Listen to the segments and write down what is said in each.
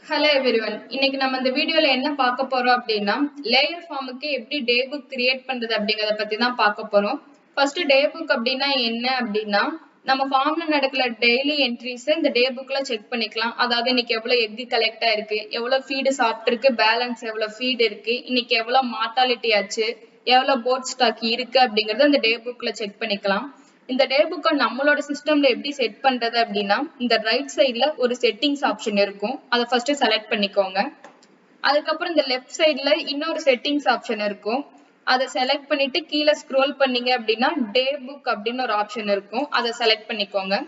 Hello everyone. இன்னைக்கு நம்ம இந்த வீடியோல என்ன பார்க்க போறோம் அப்படின்னா லேயர் ஃபார்முக்கு எப்படி டே புக் கிரியேட் பண்றது அப்படிங்கறத பத்தி தான் பார்க்க போறோம். ஃபர்ஸ்ட் டே புக் அப்படின்னா என்ன அப்படின்னா நம்ம ஃபார்ம்ல நடக்கிற டெய்லி என்ட்ரிஸ் இந்த டே புக்ல செக் பண்ணிக்கலாம். அதாவது இன்னைக்கு எவ்வளவு எக் கலெக்ட் ஆயிருக்கு, எவ்வளவு ஃபீடு சாப்பிட்டிருக்கு, பேலன்ஸ் எவ்வளவு ஃபீட் இருக்கு, இன்னைக்கு எவ்வளவு மார்டாலிட்டி ஆச்சு, எவ்வளவு போர்ட் ஸ்டாக் இருக்கு அப்படிங்கறத இந்த டே புக்ல செக் பண்ணிக்கலாம். இந்த டே புக்கை நம்மளோட சிஸ்டம்ல எப்படி செட் பண்றது அப்படின்னா இந்த ரைட் சைட்ல ஒரு செட்டிங்ஸ் ஆப்ஷன் இருக்கும். அதை ஃபர்ஸ்ட் செலக்ட் பண்ணிக்கோங்க. அதுக்கப்புறம் இந்த லெஃப்ட் சைட்ல இன்னொரு செட்டிங்ஸ் ஆப்ஷன் இருக்கும். அதை செலக்ட் பண்ணிட்டு கீழே ஸ்க்ரோல் பண்ணீங்க அப்படின்னா டே புக் அப்படின்னு ஒரு ஆப்ஷன் இருக்கும். அதை செலக்ட் பண்ணிக்கோங்க.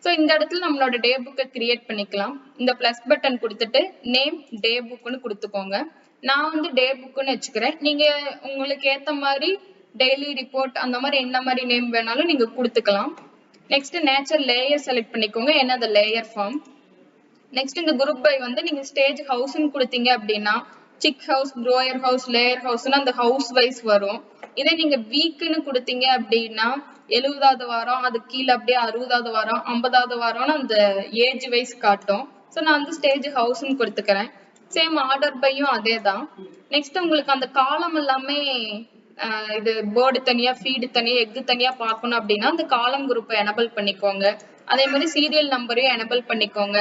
ஸோ இந்த இடத்துல நம்மளோட டே புக்கை கிரியேட் பண்ணிக்கலாம். இந்த பிளஸ் பட்டன் கொடுத்துட்டு நேம் டே புக்னு கொடுத்துக்கோங்க. நான் வந்து டே புக்னு வச்சுக்கிறேன். நீங்க உங்களுக்கு ஏத்த மாதிரி டெய்லி ரிப்போர்ட் அந்த மாதிரி என்ன மாதிரி நேம் வேணாலும் நீங்க கொடுத்துக்கலாம். நெக்ஸ்ட் நேச்சர் லேயர் செலக்ட் பண்ணிக்கோங்க. ஏன்னா அது லேயர் ஃபார்ம். நெக்ஸ்ட் இந்த குரூப் பை வந்து நீங்க ஸ்டேஜ் ஹவுஸ்ன்னு கொடுத்தீங்க அப்படின்னா sick house, grower house, layer ஹவுஸ்னு அந்த ஹவுஸ் வைஸ் வரும். இதே நீங்க வீக்குன்னு கொடுத்தீங்க அப்படின்னா 70வது வாரம், அது கீழே அப்படியே 60வது வாரம், 50வது வாரம்னு அந்த ஏஜ் வைஸ் காட்டும். ஸோ நான் வந்து ஸ்டேஜ் ஹவுஸ்ன்னு கொடுத்துக்கிறேன். சேம் ஆர்டர் பையும் அதே தான். நெக்ஸ்ட் உங்களுக்கு அந்த காலம் எல்லாமே இது பேர்டு தனியா, ஃபீடு தனியா, எக்கு தனியா பார்க்கணும் அப்படின்னா அந்த காலம் குரூப்பை எனபிள் பண்ணிக்கோங்க. அதே மாதிரி சீரியல் நம்பரையும் எனபிள் பண்ணிக்கோங்க.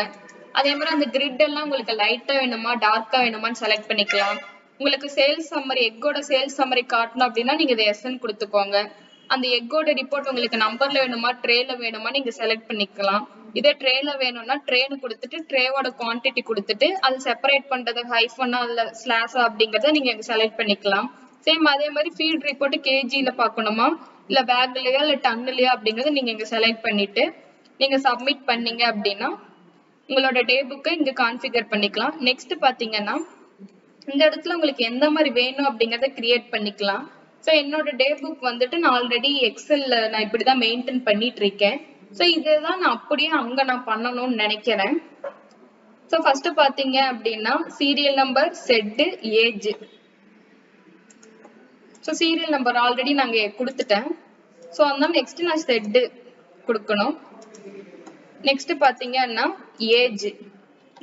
அதே மாதிரி அந்த கிரிட் எல்லாம் உங்களுக்கு லைட்டா வேணுமா டார்க்கா வேணுமான்னு செலக்ட் பண்ணிக்கலாம். உங்களுக்கு சேல்ஸ் சம்மரி, எக்கோட சேல்ஸ் சம்மரி காட்டணும் அப்படின்னா நீங்க இதை எஸ்ன்னு கொடுத்துக்கோங்க. அந்த எக்கோட ரிப்போர்ட் உங்களுக்கு நம்பர்ல வேணுமா ட்ரேல வேணுமா நீங்க செலக்ட் பண்ணிக்கலாம். இதே ட்ரேல வேணும்னா ட்ரேன்னு கொடுத்துட்டு ட்ரேவோட குவான்டிட்டி கொடுத்துட்டு அது செப்பரேட் பண்றது ஹைஃபனா இல்ல ஸ்லாஷா அப்படிங்கறத நீங்க செலக்ட் பண்ணிக்கலாம். சேம் அதே மாதிரி ஃபீட் ரிப்போர்ட் கேஜில பார்க்கணுமா இல்ல பேக்லயா இல்ல டன்னுலயா அப்படிங்கறத நீங்க இங்க செலக்ட் பண்ணிட்டு நீங்க சப்மிட் பண்ணீங்க அப்படின்னா உங்களோட டே புக்கை இங்க கான்ஃபிகர் பண்ணிக்கலாம். நெக்ஸ்ட் பாத்தீங்கன்னா இந்த இடத்துல உங்களுக்கு எந்த மாதிரி வேணும் அப்படிங்கறத கிரியேட் பண்ணிக்கலாம். ஸோ என்னோட டே புக் வந்துட்டு நான் ஆல்ரெடி எக்ஸல்ல நான் இப்படிதான் மெயின்டைன் பண்ணிட்டு இருக்கேன். ஸோ இதுதான் நான் அப்படியே அங்க நான் பண்ணணும்னு நினைக்கிறேன். ஸோ ஃபர்ஸ்ட் பாத்தீங்க அப்படின்னா serial number, set, age. So serial number already நாங்க கொடுத்துட்டேன். ஸோ அதனால நெக்ஸ்ட் நான் செட் கொடுக்கணும். நெக்ஸ்ட் பாத்தீங்கன்னா ஏஜ்.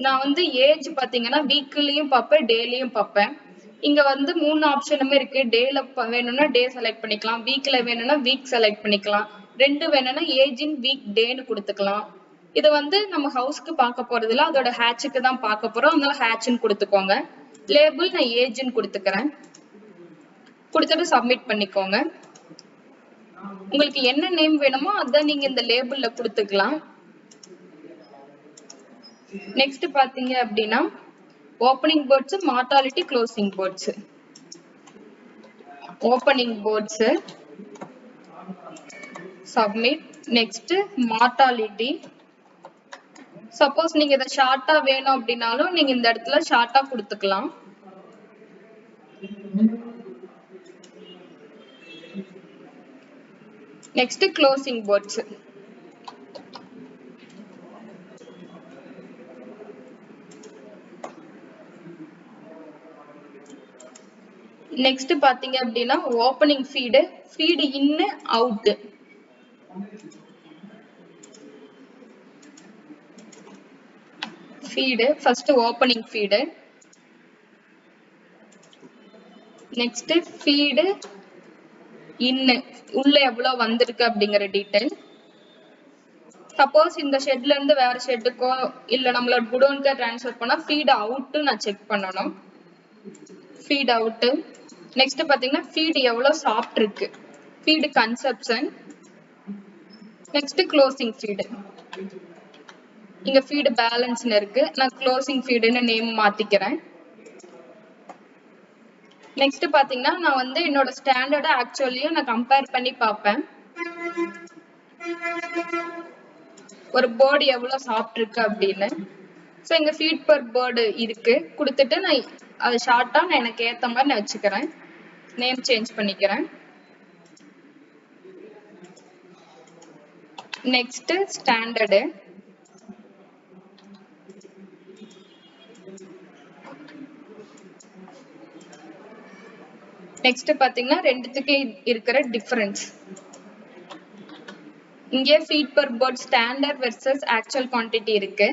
நான் வந்து ஏஜ் பாத்தீங்கன்னா வீக்லியும் பார்ப்பேன், டேலியும் பார்ப்பேன். இங்க வந்து 3 ஆப்ஷனுமே இருக்கு. டேல வேணும்னா டே செலக்ட் பண்ணிக்கலாம், வீக்ல வேணும்னா வீக் செலக்ட் பண்ணிக்கலாம், 2 வேணும்னா ஏஜ் இன் வீக் டேன்னு கொடுத்துக்கலாம். இது வந்து நம்ம ஹவுஸ்க்கு பார்க்க போறது இல்ல, அதோட ஹேட்சுக்கு தான் பார்க்க போறோம். அதனால ஹேட்ச்னு கொடுத்துக்கோங்க. லேபிள் நான் ஏஜ்னு கொடுத்துக்கிறேன். கொடுத்துட்டு சப்மிட் பண்ணிக்கோங்க. உங்களுக்கு என்ன நேம் வேணுமோ அதான் நீங்க இந்த லேபிள்ல கொடுத்துக்கலாம். நெக்ஸ்ட் பாத்தீங்க அப்படின்னா opening birds, mortality, closing birds. Opening birds submit. Next mortality. Suppose நீங்க இதை ஷார்ட்டா வேணும் அப்படின்னாலும் நீங்க இந்த இடத்துல ஷார்ட்டா கொடுத்துக்கலாம். Next closing birds. நெக்ஸ்ட் பாத்தீங்க அப்படின்னா opening feed, feed in out. Feed first opening feed. Next feed in உள்ள எவ்வளவு வந்திருக்கு அப்படிங்கிற டீடைல். சப்போஸ் இந்த ஷெட்ல இருந்து வேற ஷெட்டுக்கோ இல்ல நம்மளோட குடோனுக்கோ டிரான்ஸ்ஃபர் பண்ணா ஃபீட் அவுட் நான் செக் பண்ணணும். Feed out. நெக்ஸ்ட் பாத்தீங்கன்னா ஃபீட் எவ்வளவு சாப்பிட்டிருக்கு, feed consumption. Next closing feed. இங்க ஃபீட் பேலன்ஸ்னு இருக்கு, நான் க்ளோசிங் ஃபீடுன்னு நேம் மாத்திக்கிறேன். நெக்ஸ்ட் பாத்தீங்கன்னா நான் வந்து என்னோட ஸ்டாண்டர்ட ஆக்சுவலியும் நான் கம்பேர் பண்ணி பார்ப்பேன். ஒரு பேர்டு எவ்வளவு சாப்பிட்டிருக்கு அப்படின்னு. ஸோ இங்க ஃபீட் பர் பேர்டு இருக்கு கொடுத்துட்டு நான் அது ஷார்ட்டா நான் எனக்கு ஏத்த மாதிரி நான் வச்சுக்கிறேன். நேம் சேஞ்ச் பண்ணிக்கிறேன். Next standard. நெக்ஸ்ட் பாத்தீங்கன்னா ரெண்டுத்துக்கு இருக்கிற டிஃபரன்ஸ். இங்கே feed per bird standard versus actual quantity இருக்கு.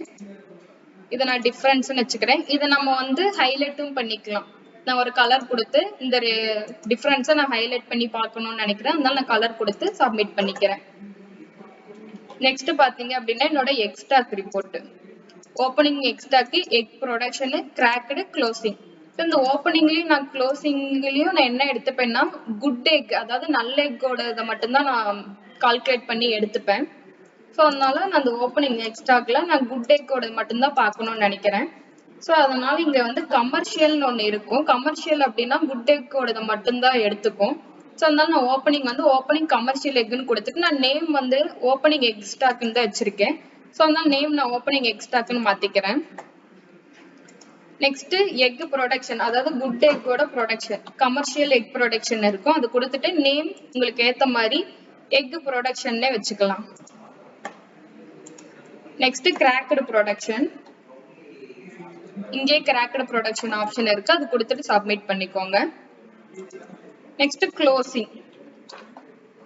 இதை நான் டிஃபரன்ஸ்னு வச்சுக்கிறேன். இதை நம்ம வந்து ஹைலைட்டும் பண்ணிக்கலாம். நான் ஒரு கலர் கொடுத்து இந்த டிஃபரன்ஸை நான் ஹைலைட் பண்ணி பார்க்கணும்னு நினைக்கிறேன். அதனால நான் கலர் கொடுத்து சப்மிட் பண்ணிக்கிறேன். நெக்ஸ்ட் பாத்தீங்க அப்படின்னா என்னோட egg stock report. Opening egg stock, egg production, cracked, closing. இந்த ஓப்பனிங்லயும் நான் க்ளோசிங்லயும் நான் என்ன எடுத்துப்பேன்னா குட் எக், அதாவது நல்ல எக்கோட இதை மட்டும்தான் நான் கால்குலேட் பண்ணி எடுத்துப்பேன். ஸோ அதனால நான் அந்த ஓப்பனிங் எக்ஸ்டாக்ல நான் குட் எக்கோட மட்டும்தான் பார்க்கணும்னு நினைக்கிறேன். ஸோ அதனால இங்க வந்து கமர்ஷியல்னு ஒன்று இருக்கும். கமர்ஷியல் அப்படின்னா குட் எக்கோட மட்டும்தான் எடுத்துக்கும். ஸோ அதனால நான் ஓப்பனிங் வந்து ஓப்பனிங் கமர்ஷியல் எக்னு கொடுத்துட்டு நான் நேம் வந்து ஓப்பனிங் எக்ஸ்டாக்னு தான் வச்சிருக்கேன். ஸோ அதனால நேம் நான் ஓப்பனிங் எக்ஸ்டாக்னு மாத்திக்கிறேன். நெக்ஸ்ட் எக் ப்ரொடக்ஷன், அதாவது குட் எக்கோட ப்ரொடக்ஷன், கமர்ஷியல் எக் ப்ரொடக்ஷன் இருக்கும். அது கொடுத்துட்டு நேம் உங்களுக்கு ஏத்த மாதிரி எக் ப்ரொடக்ஷன்னே வச்சுக்கலாம். நெக்ஸ்ட் கிராக்டு ப்ரொடக்ஷன், இங்கே கிராக்டு ப்ரொடக்ஷன் ஆப்ஷன் இருக்கு. அது கொடுத்துட்டு சப்மிட் பண்ணிக்கோங்க. நெக்ஸ்ட் க்ளோசிங்,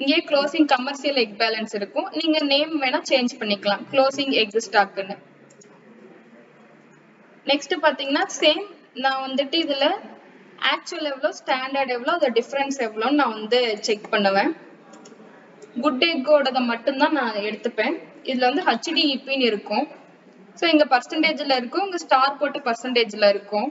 இங்கே க்ளோசிங் கமர்ஷியல் எக் பேலன்ஸ் இருக்கும். நீங்க நேம் வேணா சேஞ்ச் பண்ணிக்கலாம், க்ளோசிங் எக் ஸ்டாக்னு. நெக்ஸ்ட் பாத்தீங்கன்னா சேம் நான் வந்துட்டு இதுல ஆக்சுவல் எவ்வளோ, ஸ்டாண்டர்ட் எவ்வளோ, அதோட டிஃபரன்ஸ் எவ்வளோன்னு நான் வந்து செக் பண்ணுவேன். குட் எக்கோட மட்டும்தான் நான் எடுத்துப்பேன். இதுல வந்து HDEPன்னு இருக்கும். ஸோ இங்க பர்சன்டேஜ்ல இருக்கும், இங்க ஸ்டார் போட்டு பர்சன்டேஜ்ல இருக்கும்.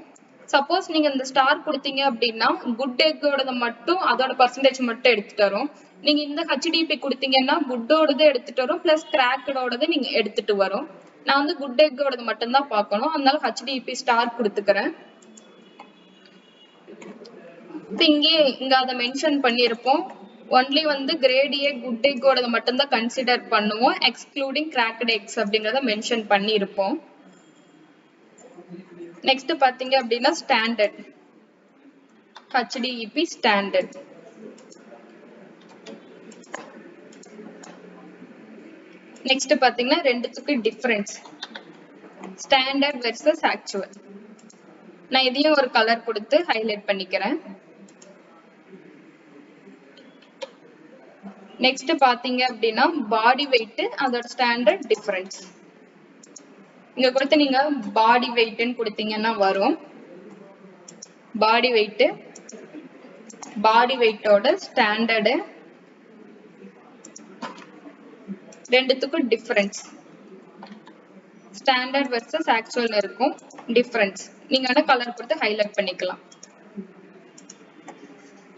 சப்போஸ் நீங்க இந்த ஸ்டார் கொடுத்தீங்க அப்படின்னா குட் எக்கோட மட்டும் அதோட பர்சன்டேஜ் மட்டும் எடுத்துட்டு வரும். நீங்க இந்த HDEP கொடுத்தீங்கன்னா குட்டோடது எடுத்துட்டு வரும், பிளஸ் கிராக்கோடது நீங்க எடுத்துட்டு வரும். நான் வந்து குட் எக்கோட மட்டும்தான் பார்க்கணும், அதனால HDEP ஸ்டார் கொடுத்துக்கிறேன். இங்க அதை மென்ஷன் பண்ணியிருப்போம். ஒன்லி வந்து கிரேட் ஏ குட் எக்கோட மட்டும்தான் கன்சிடர் பண்ணுவோம், எக்ஸ்க்ளூடிங் கிராக்டு எக்ஸ் அப்படிங்கறத மென்ஷன் பண்ணியிருப்போம். நெக்ஸ்ட் பாத்தீங்க அப்படின்னா ஸ்டாண்டர்ட், HDEP ஸ்டாண்டர்ட். நெக்ஸ்ட் பாத்தீங்கன்னா ரெண்டுத்துக்கு டிஃபரன்ஸ், ஸ்டாண்டர்ட் வெர்சஸ் ஆக்சுவல். நான் இதையும் ஒரு கலர் கொடுத்து ஹைலைட் பண்ணிக்கிறேன். நெக்ஸ்ட் பாத்தீங்க அப்படின்னா பாடி வெயிட், அதோட ஸ்டாண்டர்ட் டிஃபரன்ஸ். இங்க கொடுத்து நீங்க பாடி வெயிட்னு கொடுத்தீங்கன்னா வரும். பாடி வெயிட், பாடி வெயிட்டோட ஸ்டாண்டர்டு, ரெண்டுத்துக்கும் டிஃபரன்ஸ், ஸ்டாண்டர்ட் வெர்சஸ் ஆக்சுவல் இருக்கும், டிஃபரன்ஸ். நீங்க வேணா கலர் கொடுத்து ஹைலைட் பண்ணிக்கலாம்.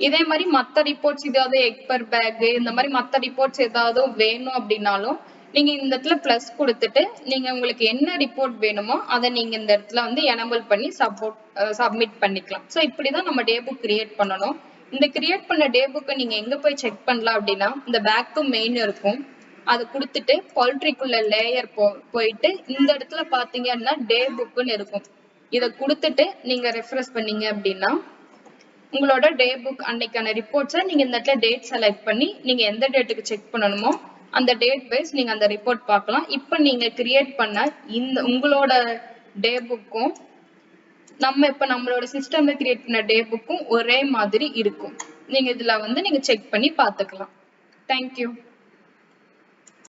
இதே மாதிரி மத்த ரிப்போர்ட்ஸ் ஏதாவது எக் பர் பேக் இந்த மாதிரி மத்த ரிப்போர்ட்ஸ் ஏதாவது வேணும் அப்படின்னாலும் நீங்க இந்த இடத்துல பிளஸ் கொடுத்துட்டு நீங்க உங்களுக்கு என்ன ரிப்போர்ட் வேணுமோ அதை நீங்க இந்த இடத்துல வந்து எனேபிள் பண்ணி சப்மிட் பண்ணிக்கலாம். ஸோ இப்படிதான் நம்ம டே புக் கிரியேட் பண்ணணும். இந்த கிரியேட் பண்ண டே புக்கை நீங்க எங்க போய் செக் பண்ணலாம் அப்படின்னா இந்த பேக் டு மெயின் இருக்கும், அதை கொடுத்துட்டு பவுல்ட்ரிக்குள்ள லேயர் போயிட்டு இந்த இடத்துல பாத்தீங்கன்னா டே புக்னு இருக்கும். இதை கொடுத்துட்டு நீங்க ரெஃப்ரெஷ் பண்ணீங்க அப்படின்னா உங்களோட டே புக் அன்னைக்கான ரிப்போர்ட்ஸை நீங்க இந்த இடத்துல டேட் செலக்ட் பண்ணி நீங்க எந்த டேட்டுக்கு செக் பண்ணணுமோ அந்த டேட் வைஸ் நீங்க அந்த ரிப்போர்ட் பார்க்கலாம். இப்போ நீங்க கிரியேட் பண்ண இந்த உங்களோட டே புக்கும் நம்மளோட சிஸ்டம்ல கிரியேட் பண்ண டே புக்கும் ஒரே மாதிரி இருக்கும். நீங்க இதுல வந்து நீங்க செக் பண்ணி பார்த்துக்கலாம். தேங்க்யூ.